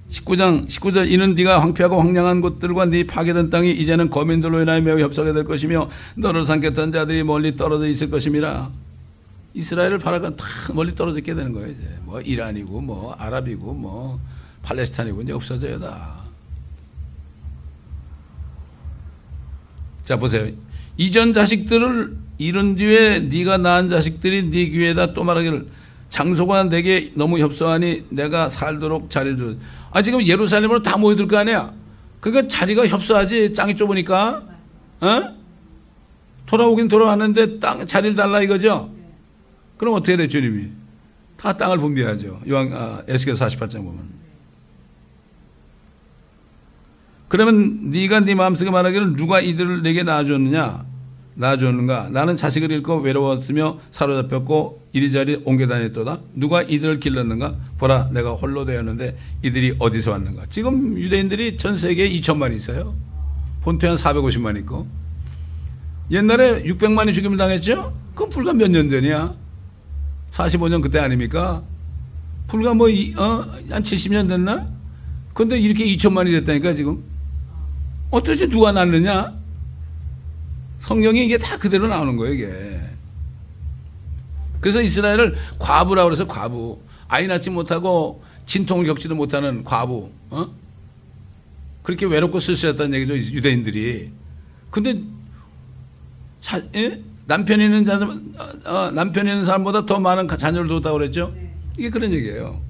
19절 이는 네가 황폐하고 황량한 곳들과 네 파괴된 땅이 이제는 거민들로 인하여 매우 협소하게 될 것이며 너를 삼켰던 자들이 멀리 떨어져 있을 것임이라. 이스라엘을 바라가 다 멀리 떨어져 있게 되는 거예요. 이제 뭐 이란이고 뭐 아랍이고 뭐 팔레스타인이고 이제 없어져요 다. 자, 보세요. 이전 자식들을 잃은 뒤에 네가 낳은 자식들이 네 귀에다 또 말하기를 장소가 내게 너무 협소하니 내가 살도록 자리를 줘. 지금 예루살렘으로 다 모여들 거 아니야. 그러니까 자리가 협소하지. 땅이 좁으니까. 돌아오긴 돌아왔는데 자리를 달라 이거죠. 그럼 어떻게 돼, 주님이? 다 땅을 분배하죠. 에스겔 48장 보면. 그러면 네가 네 마음속에 말하기를 누가 이들을 내게 낳아줬는가? 나는 자식을 잃고 외로웠으며 사로잡혔고 이리저리 옮겨 다녔도다. 누가 이들을 길렀는가? 보라, 내가 홀로 되었는데 이들이 어디서 왔는가? 지금 유대인들이 전 세계에 2천만이 있어요. 본토에 한 450만 있고. 옛날에 600만이 죽임을 당했죠? 그건 불과 몇 년 전이야. 45년 그때 아닙니까? 불과 한 70년 됐나? 근데 이렇게 2천만이 됐다니까, 지금. 어떻게 누가 낳느냐? 성경이 이게 다 그대로 나오는 거예요, 이게. 그래서 이스라엘을 과부라고 그래서 과부. 아이 낳지 못하고 진통을 겪지도 못하는 과부. 그렇게 외롭고 쓸쓸했다는 얘기죠, 유대인들이. 근데 남편이 있는 사람보다 더 많은 자녀를 뒀다고 그랬죠? 이게 그런 얘기예요.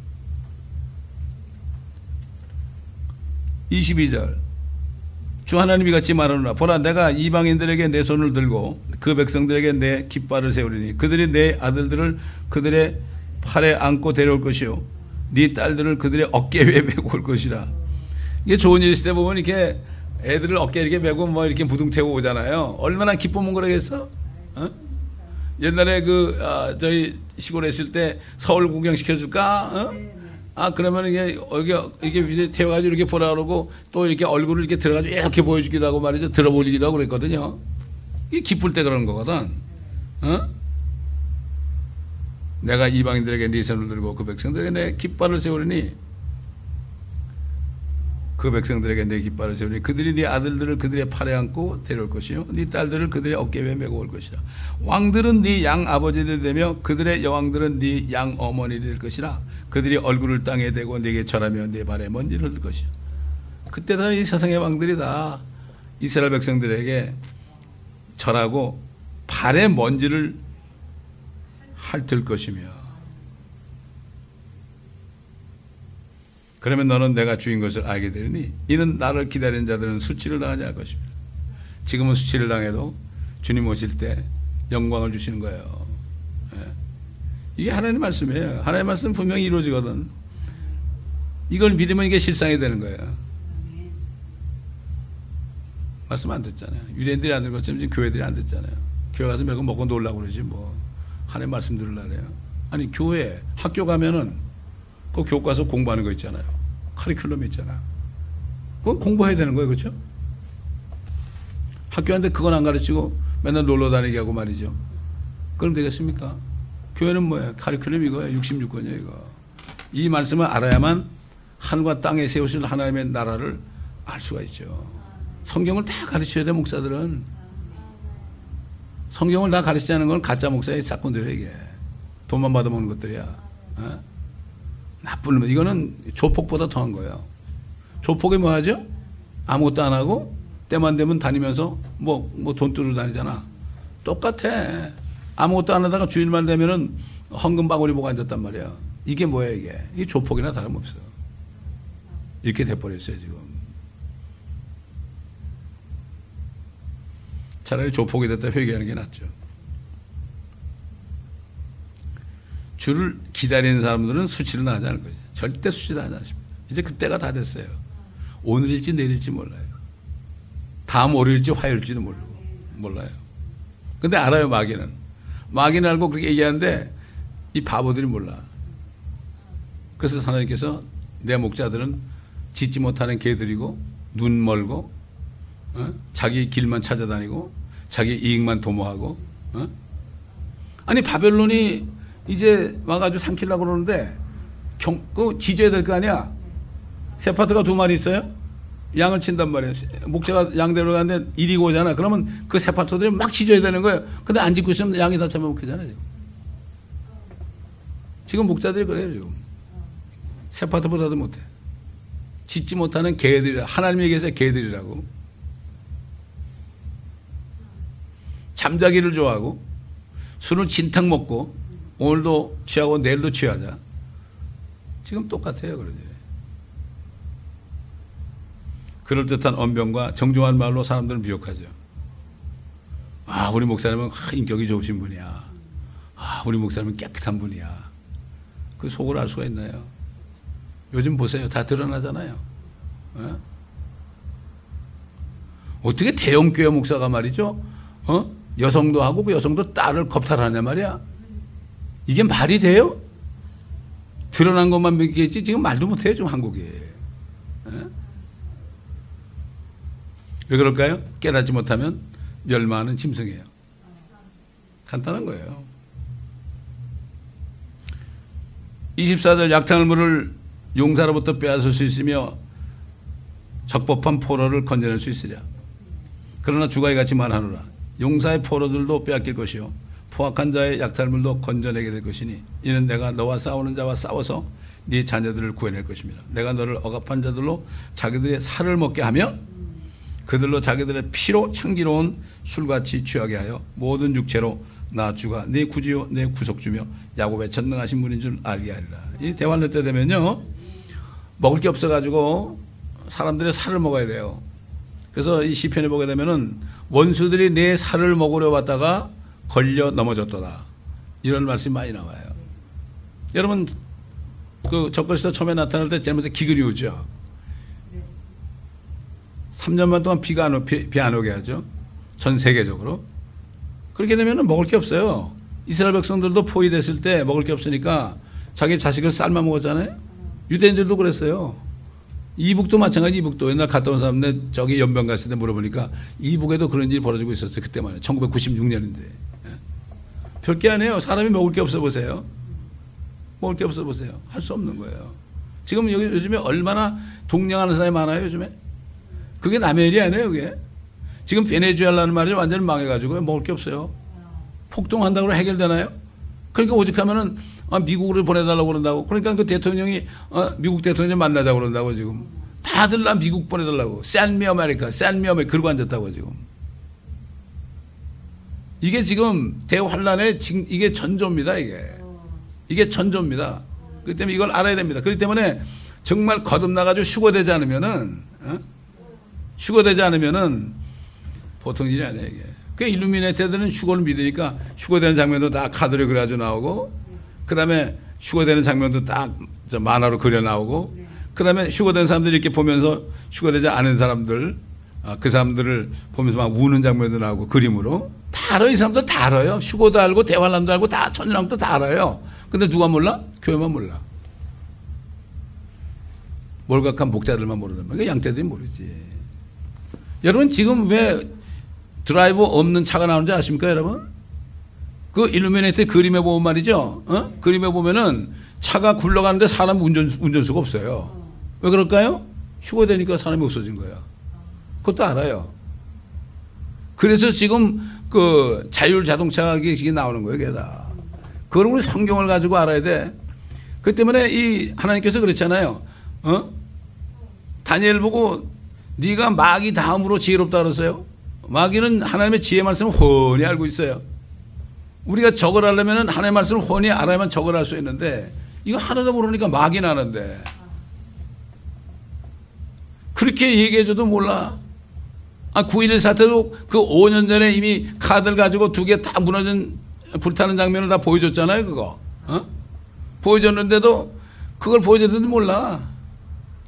22절. 주 하나님이 같이 말하노라. 보라, 내가 이방인들에게 내 손을 들고 그 백성들에게 내 깃발을 세우리니 그들이 내 아들들을 그들의 팔에 안고 데려올 것이요 네 딸들을 그들의 어깨 위에 메고 올 것이라. 이게 좋은 일 있을 때 보면 이렇게 애들을 어깨에 이렇게 메고 이렇게 부둥 태우고 오잖아요. 얼마나 기쁘면 그러겠어? 옛날에 저희 시골에 있을 때 서울 구경 시켜줄까? 그러면 이게 태워가지고 이렇게 보라 그러고 또 이렇게 얼굴을 이렇게 들어가지고 이렇게 보여주기도 하고 말이죠. 들어보기도 하고 그랬거든요. 이게 기쁠 때 그러는 거거든. 내가 이방인들에게 네 손을 들고 그 백성들에게 내 깃발을 세우리니 그 백성들에게 내 깃발을 세우니 그들이 네 아들들을 그들의 팔에 안고 데려올 것이요 네 딸들을 그들의 어깨 위에 메고 올 것이라. 왕들은 네 양 아버지들이 되며 그들의 여왕들은 네 양 어머니들이 될 것이라. 그들이 얼굴을 땅에 대고 네게 절하며 네 발에 먼지를 들 것이요. 그때 다 이 세상의 왕들이 다 이스라엘 백성들에게 절하고 발에 먼지를 핥을 것이며 그러면 너는 내가 주인 것을 알게 되리니 이는 나를 기다리는 자들은 수치를 당하지 않을 것입니다. 지금은 수치를 당해도 주님 오실 때 영광을 주시는 거예요. 이게 하나님의 말씀이에요. 하나님의 말씀은 분명히 이루어지거든. 이걸 믿으면 이게 실상이 되는 거예요. 말씀 안 듣잖아요. 유대인들이 안 듣는 것처럼 지금 교회들이 안 듣잖아요. 교회 가서 매번 먹고 놀라고 그러지 뭐. 하나님 말씀 들으려래요. 아니 교회 학교 가면은 그 교과서 공부하는 거 있잖아요. 커리큘럼 있잖아. 그건 공부해야 되는 거예요. 그렇죠? 학교 한테 그건 안 가르치고 맨날 놀러 다니게 하고 말이죠. 그럼 되겠습니까? 교회는 뭐예요? 커리큘럼 이거예요. 66권이에요. 이거. 이 말씀을 알아야만 하늘과 땅에 세우신 하나님의 나라를 알 수가 있죠. 성경을 다 가르쳐야 돼. 목사들은. 성경을 다 가르치지 않는 건 가짜 목사의 사건들이에요. 이게. 돈만 받아먹는 것들이야. 나쁜 놈. 이거는 조폭보다 더한 거예요. 조폭이 뭐 하죠? 아무것도 안 하고 때만 되면 다니면서 뭐 돈 뚫으러 다니잖아. 똑같아. 아무것도 안 하다가 주일만 되면은 헌금 바구니 보고 앉았단 말이야. 이게 뭐야 이게? 이게 조폭이나 다름없어. 이렇게 돼버렸어요 지금. 차라리 조폭이 됐다 회개하는 게 낫죠. 주를 기다리는 사람들은 수치를 당하지 않을 거죠. 절대 수치 당하지 않습니다. 이제 그때가 다 됐어요. 오늘일지 내일일지 몰라요. 다음 월요일지 화요일지도 몰라요. 근데 알아요 마귀는. 마귀는 알고 그렇게 얘기하는데 이 바보들이 몰라. 그래서 하나님께서 내 목자들은 짖지 못하는 개들이고 눈 멀고 자기 길만 찾아다니고 자기 이익만 도모하고 아니 바벨론이 이제 와가지고 삼키려고 그러는데 지져야 될 거 아니야. 세파트가 2마리 있어요. 양을 친단 말이에요. 목자가 양 데려가는데 이리고 오잖아. 그러면 그 세파트들이 막 지져야 되는 거예요. 근데 안 짖고 있으면 양이 다 잡아먹히잖아요. 지금 목자들이 그래요. 지금 세파트보다도 못해. 짖지 못하는 개들이라. 하나님에게서 개들이라고. 잠자기를 좋아하고 술을 진탕 먹고 오늘도 취하고 내일도 취하자. 지금 똑같아요. 그러지. 그럴듯한 언변과 정중한 말로 사람들은 미혹하죠. 우리 목사님은 인격이 좋으신 분이야. 우리 목사님은 깨끗한 분이야. 그 속을 알 수가 있나요? 요즘 보세요. 다 드러나잖아요. 어떻게 대형교회 목사가 말이죠. 여성도 하고 그 여성도 딸을 겁탈하냐 말이야. 이게 말이 돼요? 드러난 것만 믿겠지 지금 말도 못해요. 지금 한국에. 왜 그럴까요? 깨닫지 못하면 멸망하는 짐승이에요. 간단한 거예요. 24절 약탈 물을 용사로부터 빼앗을 수 있으며 적법한 포로를 건져낼 수 있으랴. 그러나 주가 이같이 말하노라. 용사의 포로들도 빼앗길 것이요 포악한 자의 약탈물도 건져내게 될 것이니 이는 내가 너와 싸우는 자와 싸워서 네 자녀들을 구해낼 것입니다. 내가 너를 억압한 자들로 자기들의 살을 먹게 하며 그들로 자기들의 피로 향기로운 술같이 취하게 하여 모든 육체로 나 주가 내 구주요 내 구속주며 야곱의 전능하신 분인 줄 알게 하리라. 이 대환란 때 되면요 먹을 게 없어가지고 사람들의 살을 먹어야 돼요. 그래서 이 시편에 보게 되면은 원수들이 내 살을 먹으려 왔다가 걸려 넘어졌도다. 이런 말씀이 많이 나와요. 여러분 그 적그리스도 처음에 나타날 때 제일 먼저 기근이 오죠. 3년만 동안 비 안 오게 하죠. 전 세계적으로. 그렇게 되면 먹을 게 없어요. 이스라엘 백성들도 포위됐을 때 먹을 게 없으니까 자기 자식을 삶아 먹었잖아요. 유대인들도 그랬어요. 이북도 마찬가지. 이북도 옛날 갔다 온 사람인데 저기 연변 갔을 때 물어보니까 이북에도 그런 일이 벌어지고 있었어요. 그때만 해요. 1996년인데. 별게 아니에요. 사람이 먹을 게 없어 보세요. 먹을 게 없어 보세요. 할 수 없는 거예요. 지금 여기 요즘에 얼마나 동냥하는 사람이 많아요. 요즘에. 그게 남의 일이 아니에요. 그게. 지금 베네수엘라는 말이죠. 완전히 망해가지고 먹을 게 없어요. 폭동한다고 해결되나요? 그러니까 오직하면은 미국으로 보내달라고 그런다고. 그러니까 그 대통령이 미국 대통령 만나자고 그런다고 지금. 다들 나 미국 보내달라고. Send me America, send me America. 그러고 앉았다고 지금. 이게 지금 대환란의 이게 전조입니다. 이게 전조입니다. 그렇기 때문에 이걸 알아야 됩니다. 그렇기 때문에 정말 거듭나가지고 휴거되지 않으면은 휴거되지 않으면은 보통 일이 아니에요. 이게. 그 일루미네이터들은 휴거를 믿으니까 휴거되는 장면도 다 카드로 그려가지고 나오고, 그 다음에 휴거되는 장면도 딱 만화로 그려 나오고, 그 다음에 휴거된 사람들이 이렇게 보면서 휴거되지 않은 사람들, 그 사람들을 보면서 막 우는 장면도 나오고 그림으로 다 알아요. 이 사람들 다 알아요. 휴거도 알고 대환란도 알고 다 천일왕도 다 알아요. 근데 누가 몰라? 교회만 몰라. 몰각한 목자들만 모르는 거야. 양자들이 모르지. 여러분 지금 왜 드라이버 없는 차가 나오는지 아십니까 여러분? 그 일루미네이터 그림에 보면 말이죠. 그림에 보면은 차가 굴러가는데 사람 운전수가 없어요. 왜 그럴까요? 휴거되니까 사람이 없어진 거야. 그것도 알아요. 그래서 지금 그 자율 자동차가 나오는 거예요. 그게 다. 그걸 우리 성경을 가지고 알아야 돼. 그 때문에 이 하나님께서 그랬잖아요. 다니엘 보고 네가 마귀 다음으로 지혜롭다 그랬어요. 마귀는 하나님의 지혜 말씀을 훤히 알고 있어요. 우리가 적을 하려면 하나님의 말씀을 훤히 알아야만 적을 할 수 있는데 이거 하나도 모르니까 마귀 나는데 그렇게 얘기해줘도 몰라. 9.11 사태도 그 5년 전에 이미 카드를 가지고 2개 다 무너진 불타는 장면을 다 보여줬잖아요. 그거 보여줬는데도 그걸 보여줬는데 몰라.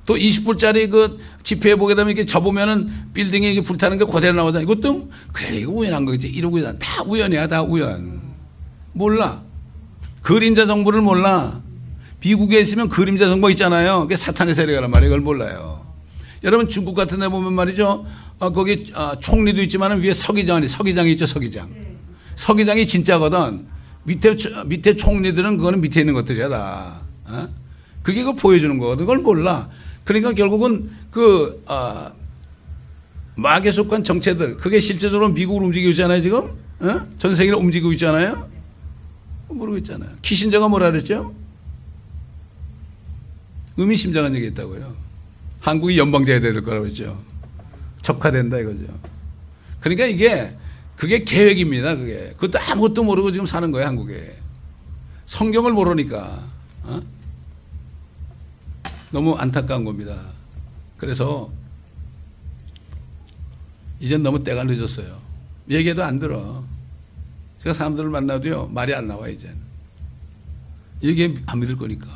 또 20불짜리 그 지폐에 보게 되면 이렇게 접으면은 빌딩이 이렇게 불타는 게 그대로 나오잖아. 이것도 그래 이거 우연한 거겠지. 이러고 있잖아. 다 우연이야. 다 우연. 몰라. 그림자 정부를 몰라. 미국에 있으면 그림자 정부 있잖아요. 그게 사탄의 세력이란 말이에요. 그걸 몰라요. 여러분 중국 같은 데 보면 말이죠. 거기 총리도 있지만 위에 서기장이 있죠. 서기장이 진짜거든. 밑에 총리들은 그거는 밑에 있는 것들이야 다. 그게 그걸 보여주는 거거든. 그걸 몰라. 그러니까 결국은 그 마귀에 속한 정체들 그게 실제적으로 미국을 움직이고 있잖아요. 지금 전 세계를 움직이고 있잖아요. 모르고 있잖아요. 키신저가 뭐라 그랬죠? 의미심장한 얘기 했다고요. 한국이 연방제야 될 거라고 했죠. 적화된다 이거죠. 그러니까 그게 계획입니다. 그것도 아무것도 모르고 지금 사는 거예요. 한국에. 성경을 모르니까. 너무 안타까운 겁니다. 그래서 이젠 너무 때가 늦었어요. 얘기해도 안 들어. 제가 사람들을 만나도요 말이 안 나와 이젠. 얘기 안 믿을 거니까.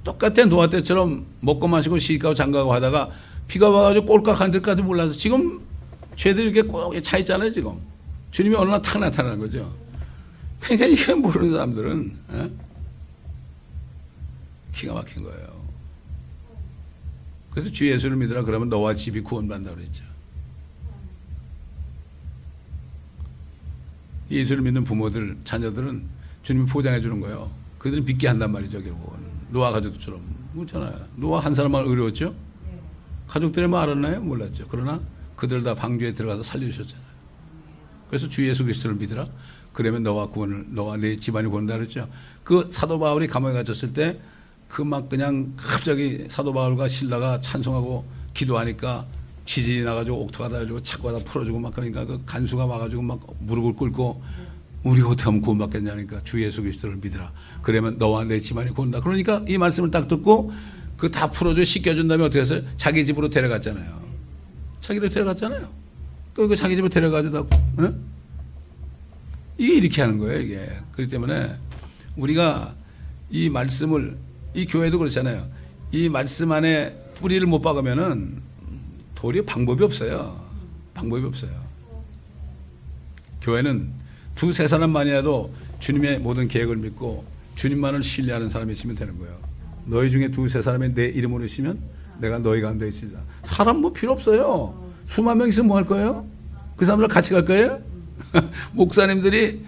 똑같아. 노아 때처럼 먹고 마시고 시집가고 장가가고 하다가 비가 와가지고 꼴깍한 데까지 몰라서 지금 죄들이 이렇게 꼭 차 있잖아요. 지금 주님이 어느 날 탁 나타나는 거죠. 그러니까 이게 모르는 사람들은 기가 막힌 거예요. 그래서 주 예수를 믿으라 그러면 너와 집이 구원받는다고 그랬죠. 예수를 믿는 부모들, 자녀들은 주님이 보장해 주는 거예요. 그들은 믿게 한단 말이죠. 결국은 노아 가족들처럼 그렇잖아요. 노아 한 사람만 의로웠죠. 가족들이 뭐 알았나요? 몰랐죠. 그러나 그들 다 방주에 들어가서 살려주셨잖아요. 그래서 주 예수 그리스도를 믿으라. 그러면 너와 내 집안이 구원다 그랬죠. 그 사도 바울이 감옥에 갇혔을 때 그 막 그냥 갑자기 사도 바울과 신라가 찬송하고 기도하니까 지진이 나가지고 옥토가 다가지고 차고가 다 풀어주고 막 그러니까 그 간수가 와가지고 막 무릎을 꿇고 우리가 어떻게 하면 구원받겠냐니까 주 예수 그리스도를 믿으라. 그러면 너와 내 집안이 구원다. 그러니까 이 말씀을 딱 듣고 그 다 풀어줘 씻겨준 다음에 어떻게 했어요? 자기 집으로 데려갔잖아요. 자기를 데려갔잖아요. 그 자기 집으로 데려가지고 어? 이게 이렇게 하는 거예요. 이게 그렇기 때문에 우리가 이 말씀을 이 교회도 그렇잖아요. 이 말씀 안에 뿌리를 못 박으면은 도리어 방법이 없어요. 방법이 없어요. 교회는 두세 사람만이라도 주님의 모든 계획을 믿고 주님만을 신뢰하는 사람이 있으면 되는 거예요. 너희 중에 두세 사람이 내 이름으로 있으면 내가 너희 가운데 있으리라. 사람 뭐 필요 없어요. 수만 명 있으면 뭐 할 거예요? 그 사람들 같이 갈 거예요? 목사님들이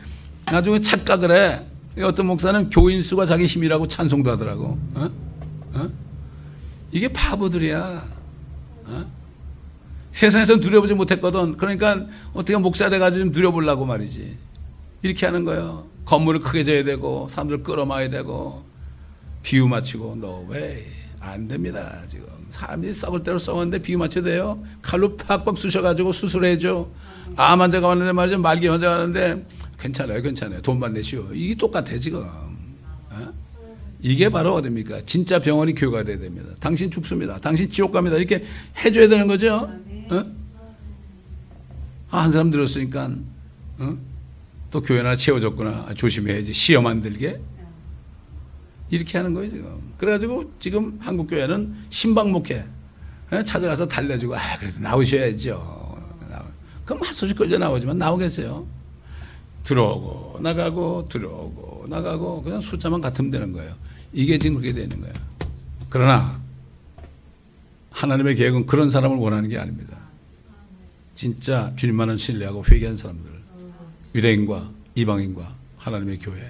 나중에 착각을 해. 어떤 목사는 교인 수가 자기 힘이라고 찬송도 하더라고. 이게 바보들이야. 세상에서 누려보지 못했거든. 그러니까 어떻게 목사 돼가지고 좀 누려보려고 말이지. 이렇게 하는 거예요. 건물을 크게 져야 되고 사람들 끌어마야 되고 비유 맞추고 no way 안 됩니다. 지금 사람이 썩을 대로 썩었는데 비유 맞춰야 돼요. 칼로 팍팍 쑤셔가지고 수술해줘. 암 환자가 왔는데 말이죠. 말기 환자가 왔는데 괜찮아요. 돈만 내시오. 이게 똑같아 지금. 이게 바로 어딥니까? 진짜 병원이 교회가 돼야 됩니다. 당신 죽습니다. 당신 지옥 갑니다. 이렇게 해줘야 되는 거죠. 한 사람 들었으니까 또 교회 하나 채워줬구나. 조심해야지. 시험 안 들게. 이렇게 하는 거예요 지금. 그래가지고 지금 한국교회는 신방목회 찾아가서 달래주고 그래도 나오셔야죠. 그럼 한 소식 끌려 나오지만 나오겠어요? 들어오고 나가고 그냥 숫자만 같으면 되는 거예요. 이게 지금 그렇게 되는 거예요. 그러나 하나님의 계획은 그런 사람을 원하는 게 아닙니다. 진짜 주님만을 신뢰하고 회개한 사람들, 유대인과 이방인과 하나님의 교회,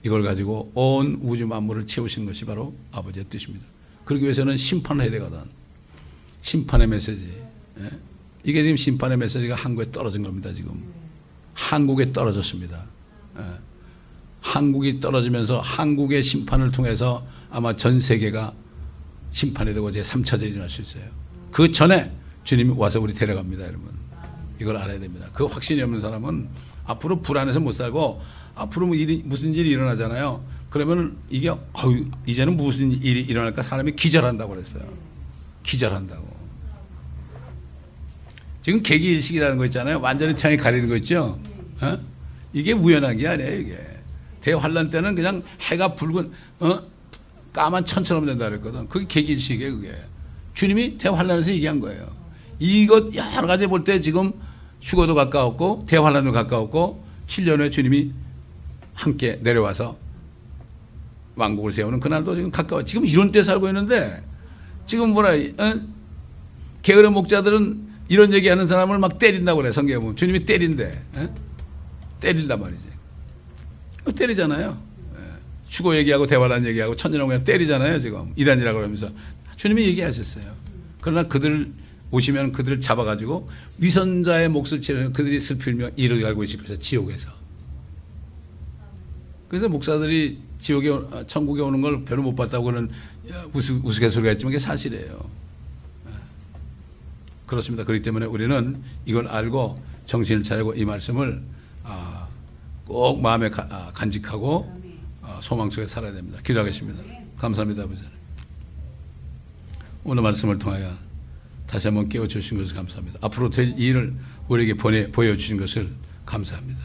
이걸 가지고 온 우주 만물을 채우시는 것이 바로 아버지의 뜻입니다. 그러기 위해서는 심판을 해야 되거든. 심판의 메시지. 이게 지금 심판의 메시지가 한국에 떨어진 겁니다. 지금 한국에 떨어졌습니다. 한국이 떨어지면서 한국의 심판을 통해서 아마 전 세계가 심판이 되고 제3차전이 일어날 수 있어요. 그 전에 주님이 와서 우리 데려갑니다. 여러분 이걸 알아야 됩니다. 그 확신이 없는 사람은 앞으로 불안해서 못 살고 앞으로 무슨 일이 일어나잖아요. 그러면 이게 이제는 무슨 일이 일어날까 사람이 기절한다고 그랬어요. 기절한다고. 지금 계기일식이라는 거 있잖아요. 완전히 태양이 가리는 거 있죠. 이게 우연한 게 아니에요. 이게 대환란 때는 그냥 해가 붉은 까만 천처럼 된다 그랬거든. 그게 계기일식이에요. 그게 주님이 대환란에서 얘기한 거예요. 이것 여러 가지 볼 때 지금 휴거도 가까웠고 대환란도 가까웠고 7년 후에 주님이 함께 내려와서 왕국을 세우는 그날도 지금 가까워. 지금 이런 때 살고 있는데 지금 게으른 목자들은 이런 얘기하는 사람을 막 때린다고 그래. 성경에 보면 주님이 때린대. 때린단 말이지. 때리잖아요. 휴거 얘기하고 대환란 얘기하고 천년왕 그냥 때리잖아요. 지금 이단이라고 그러면서 주님이 얘기하셨어요. 그러나 그들 오시면 그들을 잡아가지고 위선자의 몫을 치르면 그들이 슬피며 이를 갈고 있을 것이다. 지옥에서. 그래서 목사들이 천국에 오는 걸 별로 못 봤다고 그런 우스갯소리가 있지만 그게 사실이에요. 그렇습니다. 그렇기 때문에 우리는 이걸 알고 정신을 차리고 이 말씀을 꼭 마음에 간직하고 소망 속에 살아야 됩니다. 기도하겠습니다. 감사합니다. 아버지. 오늘 말씀을 통하여 다시 한번 깨워주신 것을 감사합니다. 앞으로 될 일을 우리에게 보여주신 것을 감사합니다.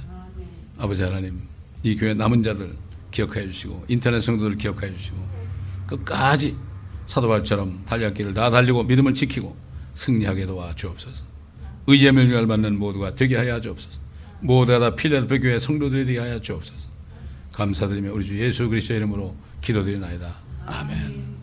아버지 하나님, 이 교회 남은 자들 기억하여 주시고 인터넷 성도들 기억하여 주시고 끝까지 사도 바울처럼 달릴 길을 다 달리고 믿음을 지키고 승리하게 도와 주옵소서. 의의 명령을 받는 모두가 되게 하여 주옵소서. 모두가 다 필라델피아 교회 성도들이 되게 하여 주옵소서. 감사드리며 우리 주 예수 그리스도의 이름으로 기도드리나이다. 아멘.